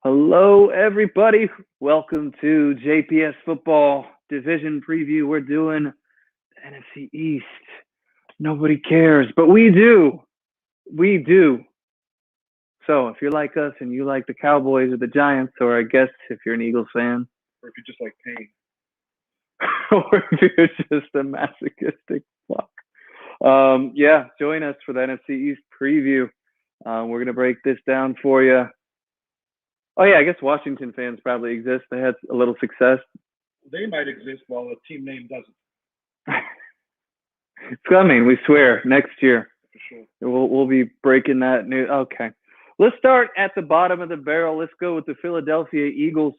Hello, everybody. Welcome to JPS Football Division Preview. We're doing the NFC East. Nobody cares, but we do. We do. So if you're like us and you like the Cowboys or the Giants, or I guess if you're an Eagles fan, or if you just like pain. or if you're just a masochistic fuck, join us for the NFC East preview. We're gonna break this down for you. Oh yeah, I guess Washington fans probably exist. They had a little success. They might exist while a team name doesn't, It's coming, we swear, next year. for sure. We'll be breaking that news. Okay. Let's start at the bottom of the barrel. Let's go with the Philadelphia Eagles.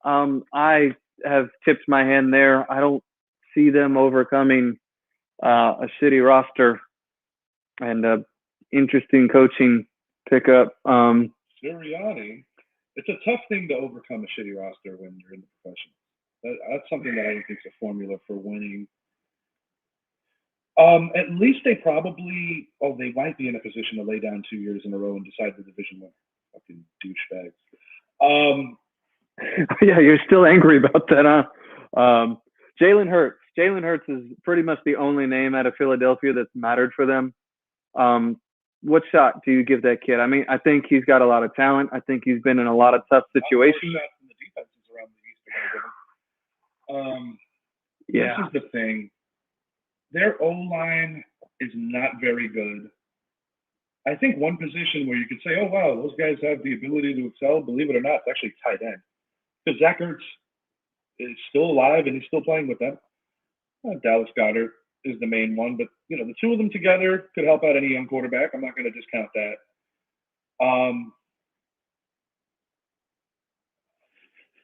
I have tipped my hand there. I don't see them overcoming a shitty roster and a interesting coaching pickup. Sirianni, it's a tough thing to overcome a shitty roster when you're in the profession. That's something that I don't think is a formula for winning. At least they they might be in a position to lay down 2 years in a row and decide the division winner. Fucking douchebags. Yeah, you're still angry about that, huh? Jalen Hurts. Jalen Hurts is pretty much the only name out of Philadelphia that's mattered for them. What shot do you give that kid? I mean, I think he's got a lot of talent. I think he's been in a lot of tough situations. Shots in the defenses around the East are gonna give them. Yeah. This is the thing. Their O-line is not very good. I think one position where you could say, oh, wow, those guys have the ability to excel, believe it or not, it's actually tight end. Because Zach Ertz is still alive and he's still playing with them. Dallas Goedert is the main one, but, the two of them together could help out any young quarterback. I'm not going to discount that.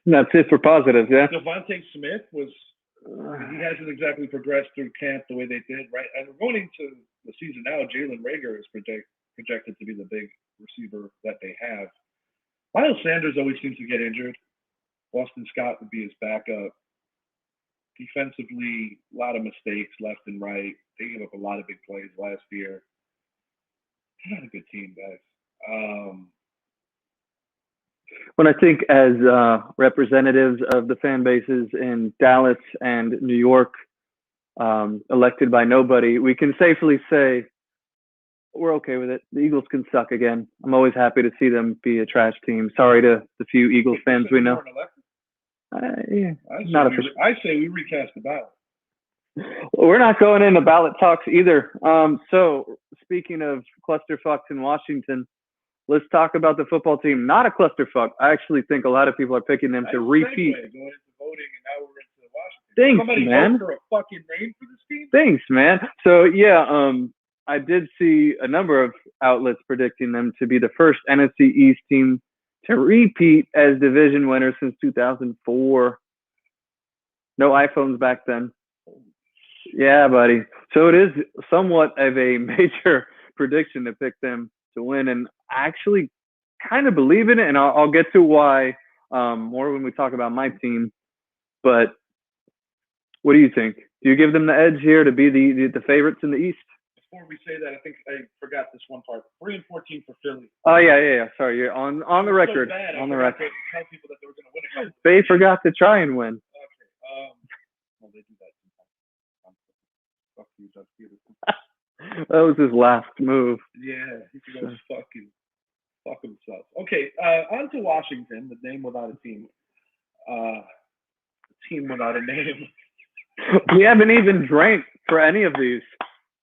That's it for positives, yeah? Devontae Smith he hasn't exactly progressed through camp the way they did, right? And we're going into the season now. Jalen Reagor is projected to be the big receiver that they have. Miles Sanders always seems to get injured. Boston Scott would be his backup. Defensively, a lot of mistakes left and right. They gave up a lot of big plays last year. They're not a good team, guys. When I think as representatives of the fan bases in Dallas and New York, elected by nobody, we can safely say we're okay with it. The Eagles can suck again. I'm always happy to see them be a trash team. Sorry to the few Eagles fans we know. Yeah, I say we recast the ballot. We're not going into ballot talks either. So speaking of clusterfucks in Washington, let's talk about the football team. Not a clusterfuck. I actually think a lot of people are picking them to repeat. Going into voting, and now we're into Washington. Thanks, Somebody man. vote for a fucking name for this team? Thanks, man. So yeah, I did see a number of outlets predicting them to be the first NFC East team to repeat as division winners since 2004. No iPhones back then. Yeah, buddy. So it is somewhat of a major prediction to pick them to win, and I actually kind of believe in it, and I'll get to why more when we talk about my team. But what do you think? Do you give them the edge here to be the favorites in the East? Before we say that, I think I forgot this one part. 3-14 for Philly. Oh yeah. Sorry, you're on the record. So on the record. Tell people that they were going to win. They forgot to try and win. Okay. Well, they do that sometimes. Fuck you, Doug Peterson. That was his last move. Yeah, he could go fuck himself. Okay, on to Washington, the name without a team. Team without a name. We haven't even drank for any of these.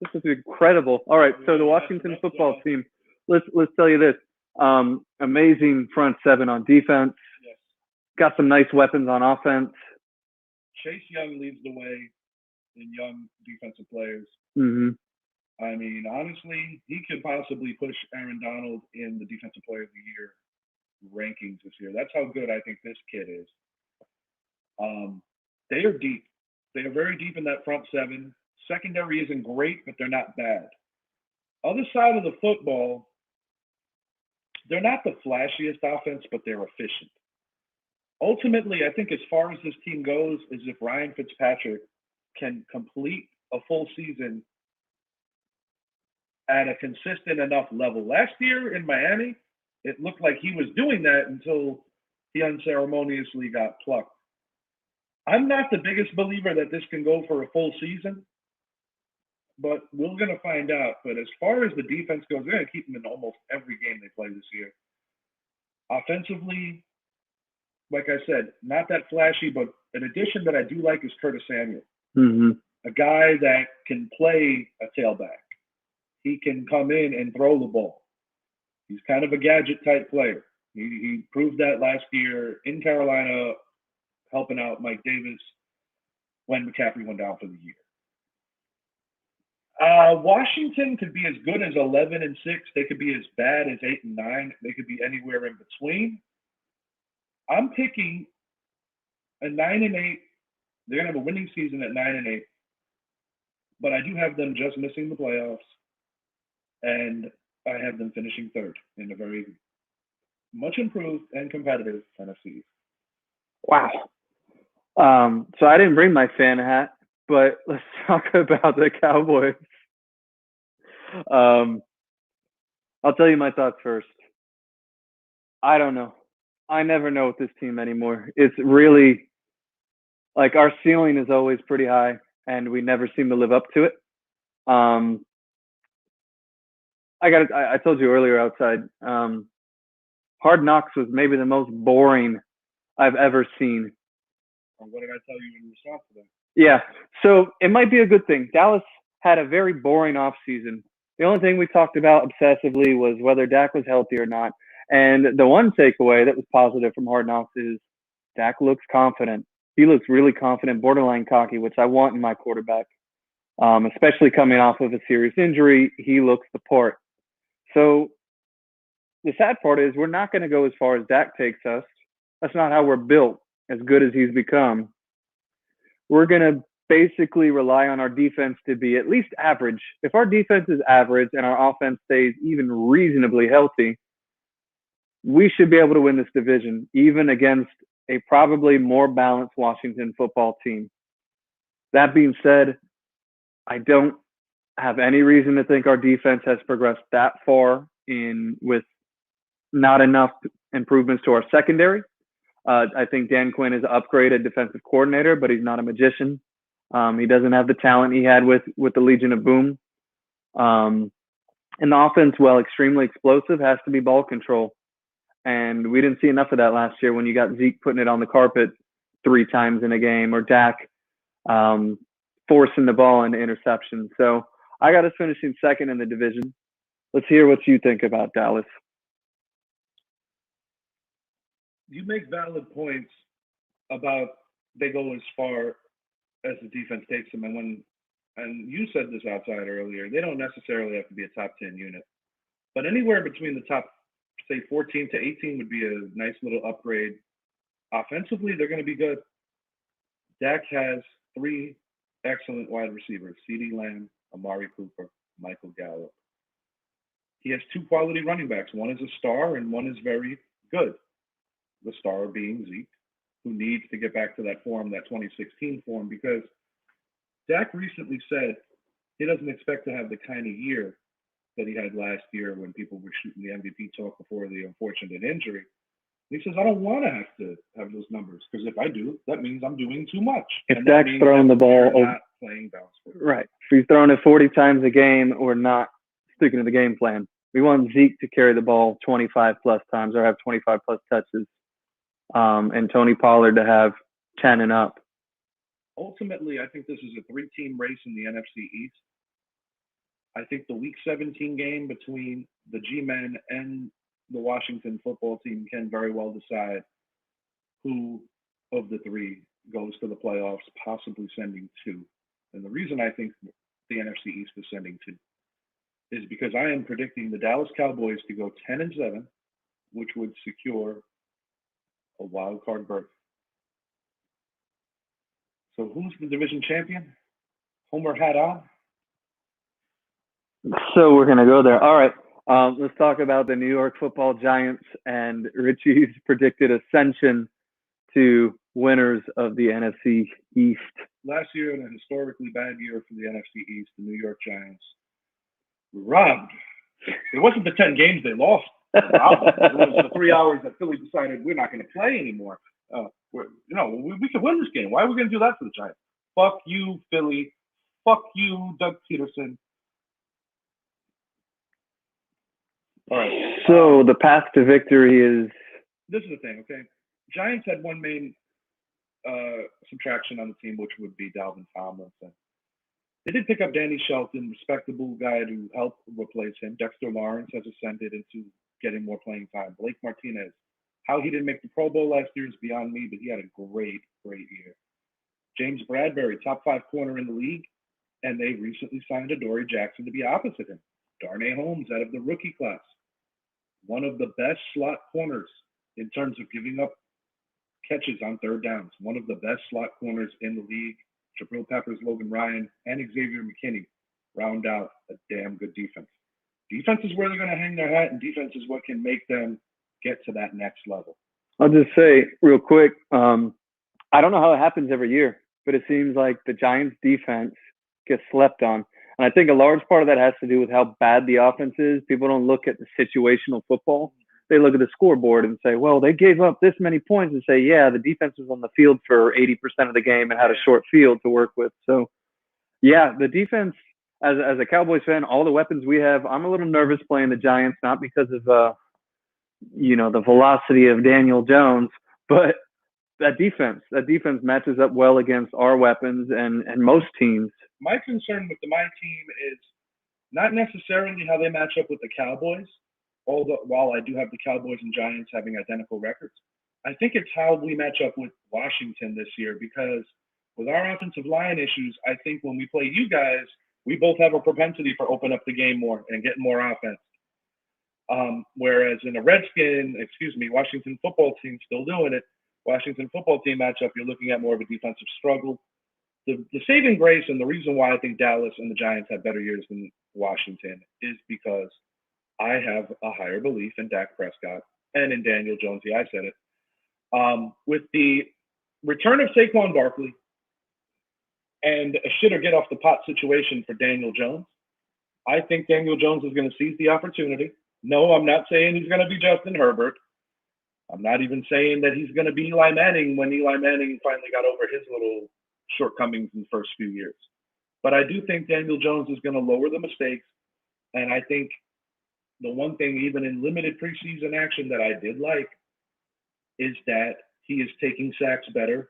This is incredible. All right, so the Washington football team. Let's tell you this. Amazing front seven on defense. Yes. Got some nice weapons on offense. Chase Young leads the way in young defensive players. Mm-hmm. I mean, honestly, he could possibly push Aaron Donald in the Defensive Player of the Year rankings this year. That's how good I think this kid is. They are deep. They are very deep in that front seven. Secondary isn't great, but they're not bad. Other side of the football, they're not the flashiest offense, but they're efficient. Ultimately, I think as far as this team goes, is if Ryan Fitzpatrick can complete a full season at a consistent enough level. Last year in Miami, It looked like he was doing that until he unceremoniously got plucked. I'm not the biggest believer that this can go for a full season, but we're going to find out. But as far as the defense goes, they're going to keep them in almost every game they play this year. Offensively, like I said, not that flashy, but an addition that I do like is Curtis Samuel, a guy that can play a tailback. He can come in and throw the ball. He's kind of a gadget type player. He proved that last year in Carolina, helping out Mike Davis when McCaffrey went down for the year. Washington could be as good as 11-6. They could be as bad as 8-9. They could be anywhere in between. I'm picking a 9-8. They're gonna have a winning season at 9-8, but I do have them just missing the playoffs, and I have them finishing third in a very much improved and competitive NFC. Wow. So I didn't bring my fan hat, but let's talk about the Cowboys. I'll tell you my thoughts first. I don't know. I never know with this team anymore. It's really like our ceiling is always pretty high, and we never seem to live up to it. I told you earlier outside. Hard Knocks was maybe the most boring I've ever seen. What did I tell you in response to that? Yeah, so it might be a good thing. Dallas had a very boring offseason. The only thing we talked about obsessively was whether Dak was healthy or not. And the one takeaway that was positive from Hard Knocks is Dak looks confident. He looks really confident, borderline cocky, which I want in my quarterback. Especially coming off of a serious injury, he looks the part. So the sad part is we're not going to go as far as Dak takes us. That's not how we're built, as good as he's become. We're going to basically rely on our defense to be at least average. If our defense is average and our offense stays even reasonably healthy, we should be able to win this division, even against a probably more balanced Washington football team. That being said, I don't have any reason to think our defense has progressed that far with not enough improvements to our secondary. I think Dan Quinn is an upgraded defensive coordinator, but he's not a magician. He doesn't have the talent he had with the Legion of Boom. And the offense, while extremely explosive, has to be ball control. And we didn't see enough of that last year when you got Zeke putting it on the carpet 3 times in a game, or Dak forcing the ball into interception. So I got us finishing second in the division. Let's hear what you think about Dallas. You make valid points about they go as far as the defense takes them. And you said this outside earlier, they don't necessarily have to be a top 10 unit. But anywhere between the top, say, 14 to 18 would be a nice little upgrade. Offensively, they're going to be good. Dak has 3 excellent wide receivers, CeeDee Lamb, Amari Cooper, Michael Gallup. He has 2 quality running backs. One is a star and one is very good. The star being Zeke, who needs to get back to that form, that 2016 form, because Dak recently said he doesn't expect to have the kind of year that he had last year when people were shooting the MVP talk before the unfortunate injury. He says, I don't want to have those numbers, because if I do, that means I'm doing too much. If Dak's throwing the ball, not playing bounce. Right. If he's throwing it 40 times a game, we're not sticking to the game plan. We want Zeke to carry the ball 25 plus times or have 25 plus touches, and Tony Pollard to have 10 and up. Ultimately, I think this is a 3-team race in the NFC East. I think the Week 17 game between the G-Men and the Washington football team can very well decide who of the 3 goes to the playoffs, possibly sending 2. And the reason I think the NFC East is sending 2 is because I am predicting the Dallas Cowboys to go 10-7, which would secure a wild card berth. So who's the division champion? Homer hat on? So we're going to go there. All right. Let's talk about the New York Football Giants and Richie's predicted ascension to winners of the NFC East. Last year, in a historically bad year for the NFC East, the New York Giants were robbed. It wasn't the 10 games they lost Wow. It was the 3 hours that Philly decided we're not going to play anymore. We could win this game. Why are we going to do that to the Giants? Fuck you, Philly. Fuck you, Doug Peterson. All right. So the path to victory is. This is the thing, okay? Giants had one main subtraction on the team, which would be Dalvin Tomlinson. They did pick up Danny Shelton, respectable guy to help replace him. Dexter Lawrence has ascended into getting more playing time. Blake Martinez, how he didn't make the Pro Bowl last year is beyond me, but he had a great year. James Bradbury, top 5 corner in the league, and they recently signed Adoree Jackson to be opposite him. Darnay Holmes out of the rookie class, one of the best slot corners in terms of giving up catches on third downs. One of the best slot corners in the league. Jabril Peppers, Logan Ryan, and Xavier McKinney round out a damn good defense. Defense is where they're going to hang their hat, and defense is what can make them get to that next level. I'll just say real quick, I don't know how it happens every year, but it seems like the Giants defense gets slept on. And I think a large part of that has to do with how bad the offense is. People don't look at the situational football. They look at the scoreboard and say, well, they gave up this many points, and say, yeah, the defense was on the field for 80% of the game and had a short field to work with. So, yeah, the defense, as a Cowboys fan, all the weapons we have, I'm a little nervous playing the Giants, not because of, the velocity of Daniel Jones, but that defense matches up well against our weapons and most teams. My concern with my team is not necessarily how they match up with the Cowboys, while I do have the Cowboys and Giants having identical records. I think it's how we match up with Washington this year, because with our offensive line issues, I think when we play you guys, we both have a propensity for open up the game more and getting more offense. Whereas in a Washington football team still doing it, Washington football team matchup, you're looking at more of a defensive struggle. The saving grace and the reason why I think Dallas and the Giants have better years than Washington is because I have a higher belief in Dak Prescott and in Daniel Jones. Yeah, I said it. With the return of Saquon Barkley and a shit or get off the pot situation for Daniel Jones, I think Daniel Jones is going to seize the opportunity. No, I'm not saying he's going to be Justin Herbert. I'm not even saying that he's going to be Eli Manning when Eli Manning finally got over his little shortcomings in the first few years. But I do think Daniel Jones is going to lower the mistakes. And I think the one thing, even in limited preseason action, that I did like is that he is taking sacks better.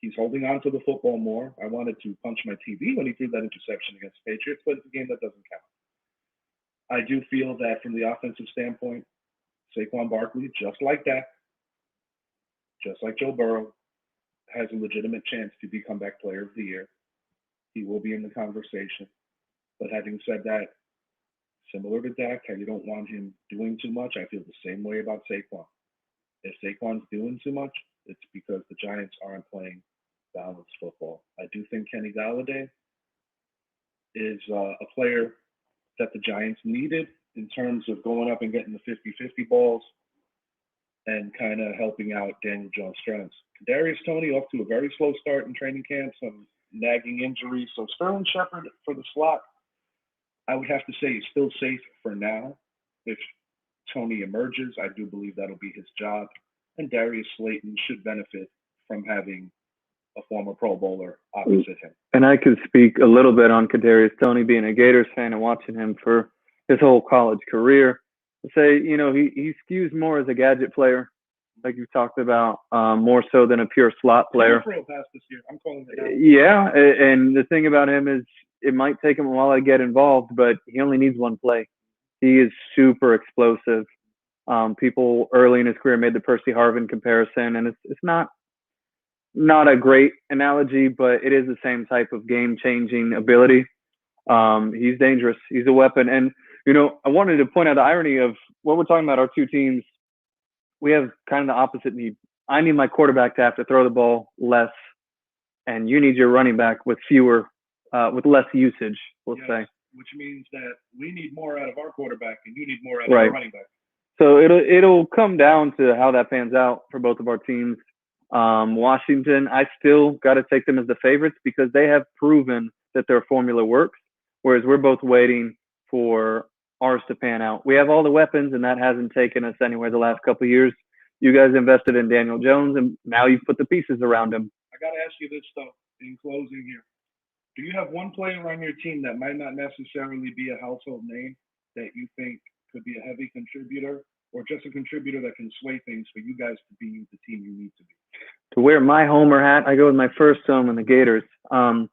He's holding on to the football more. I wanted to punch my TV when he threw that interception against the Patriots, but it's a game that doesn't count. I do feel that from the offensive standpoint, Saquon Barkley, just like that, just like Joe Burrow, has a legitimate chance to be comeback player of the year. He will be in the conversation. But having said that, similar to Dak, how you don't want him doing too much, I feel the same way about Saquon. If Saquon's doing too much, it's because the Giants aren't playing balanced football. I do think Kenny Golladay is a player that the Giants needed in terms of going up and getting the 50-50 balls and kind of helping out Daniel Jones' strengths. Kadarius Toney off to a very slow start in training camp, some nagging injuries. So Sterling Shepard for the slot, I would have to say he's still safe for now. If Toney emerges, I do believe that'll be his job. And Darius Slayton should benefit from having a former Pro Bowler opposite him. And I could speak a little bit on Kadarius Toney, being a Gators fan and watching him for his whole college career. Say, he skews more as a gadget player, like you talked about, more so than a pure slot player. Pass this year. I'm calling it out. Yeah, and the thing about him is it might take him a while to get involved, but he only needs one play. He is super explosive. People early in his career made the Percy Harvin comparison, and it's not a great analogy, but it is the same type of game-changing ability. He's dangerous. He's a weapon. And, I wanted to point out the irony of what we're talking about, our two teams. We have kind of the opposite need. I need my quarterback to have to throw the ball less, and you need your running back with with less usage, we'll say. Which means that we need more out of our quarterback, and you need more out of our running back. So it'll come down to how that pans out for both of our teams. Washington, I still got to take them as the favorites because they have proven that their formula works, whereas we're both waiting for ours to pan out. We have all the weapons, and that hasn't taken us anywhere the last couple of years. You guys invested in Daniel Jones, and now you've put the pieces around him. I got to ask you this, though, in closing here. Do you have one player on your team that might not necessarily be a household name that you think could be a heavy contributor, or just a contributor that can sway things for you guys to be the team you need to be? To wear my homer hat, I go with my first home in the Gators. Keanu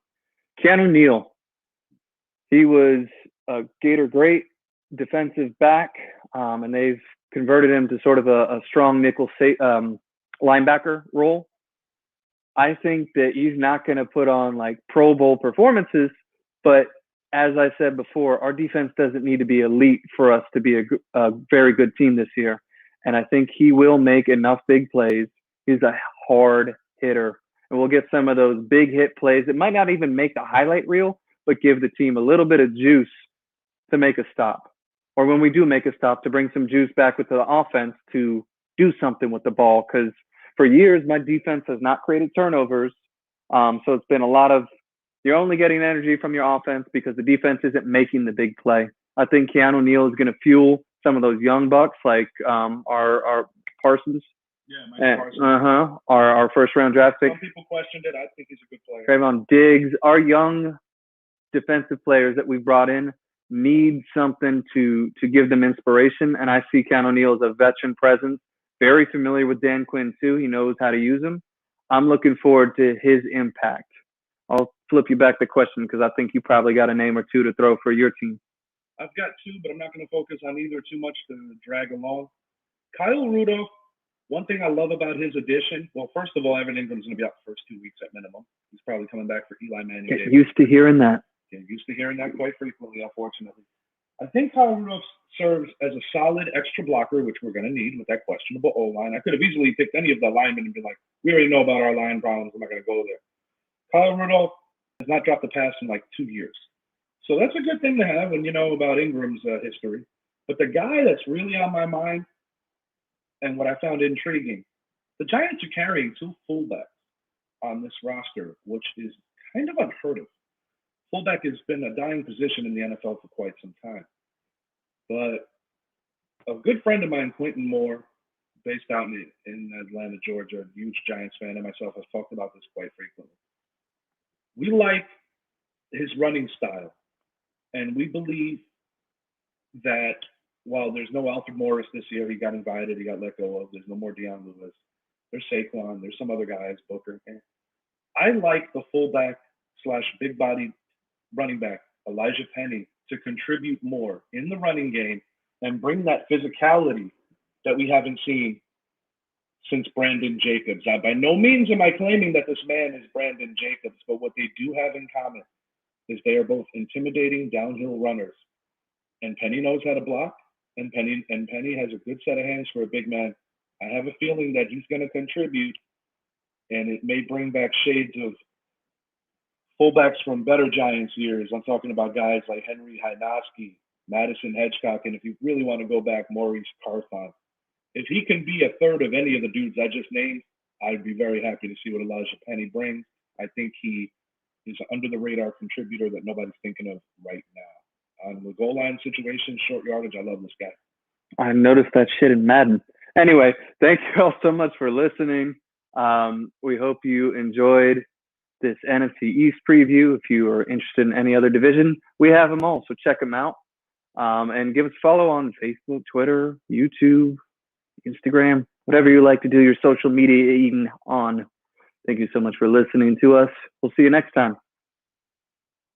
Neal. He was a Gator great defensive back, and they've converted him to sort of a strong nickel linebacker role. I think that he's not going to put on like Pro Bowl performances, but as I said before, our defense doesn't need to be elite for us to be a very good team this year. And I think he will make enough big plays. He's a hard hitter, and we'll get some of those big hit plays. It might not even make the highlight reel, but give the team a little bit of juice to make a stop. Or when we do make a stop, to bring some juice back with the offense to do something with the ball. Because for years, my defense has not created turnovers. So it's been a lot of, you're only getting energy from your offense because the defense isn't making the big play. I think Keanu Neal is going to fuel some of those young bucks like our Parsons. Yeah, Mike Parsons. Our first round draft pick. Some people questioned it. I think he's a good player. Trayvon Diggs. Our young defensive players that we brought in need something to give them inspiration. And I see Keanu Neal as a veteran presence, very familiar with Dan Quinn too. He knows how to use him. I'm looking forward to his impact. I'll flip you back the question because I think you probably got a name or two to throw for your team. I've got two, but I'm not going to focus on either too much to drag along. Kyle Rudolph, one thing I love about his addition, well, first of all, Evan Ingram's going to be out the first 2 weeks at minimum. He's probably coming back for Eli Manning. Get used to hearing that. Get used to hearing that quite frequently, unfortunately. I think Kyle Rudolph serves as a solid extra blocker, which we're going to need with that questionable O-line. I could have easily picked any of the linemen and been like, we already know about our line problems. I'm not going to go there. Kyle Rudolph has not dropped a pass in like 2 years. So that's a good thing to have when you know about Ingram's history. But the guy that's really on my mind and what I found intriguing, the Giants are carrying 2 fullbacks on this roster, which is kind of unheard of. Fullback has been a dying position in the NFL for quite some time. But a good friend of mine, Quentin Moore, based out in Atlanta, Georgia, a huge Giants fan, and myself have talked about this quite frequently. We like his running style, and we believe that while there's no Alfred Morris this year, he got invited, he got let go of. There's no more Deion Lewis. There's Saquon. There's some other guys, Booker. I like the fullback / big body running back, Elijah Penny, to contribute more in the running game and bring that physicality that we haven't seen since Brandon Jacobs. By no means am I claiming that this man is Brandon Jacobs, but what they do have in common is they are both intimidating downhill runners. And Penny knows how to block, and Penny has a good set of hands for a big man. I have a feeling that he's going to contribute, and it may bring back shades of fullbacks from better Giants years. I'm talking about guys like Henry Hynoski, Madison Hedgecock, and if you really want to go back, Maurice Carthon. If he can be a third of any of the dudes I just named, I'd be very happy to see what Elijah Penny brings. I think he is an under-the-radar contributor that nobody's thinking of right now. On the goal line situation, short yardage, I love this guy. I noticed that shit in Madden. Anyway, thank you all so much for listening. We hope you enjoyed this NFC East preview. If you are interested in any other division, we have them all, so check them out. And give us a follow on Facebook, Twitter, YouTube, Instagram, whatever you like to do your social media eating on. Thank you so much for listening to us. We'll see you next time.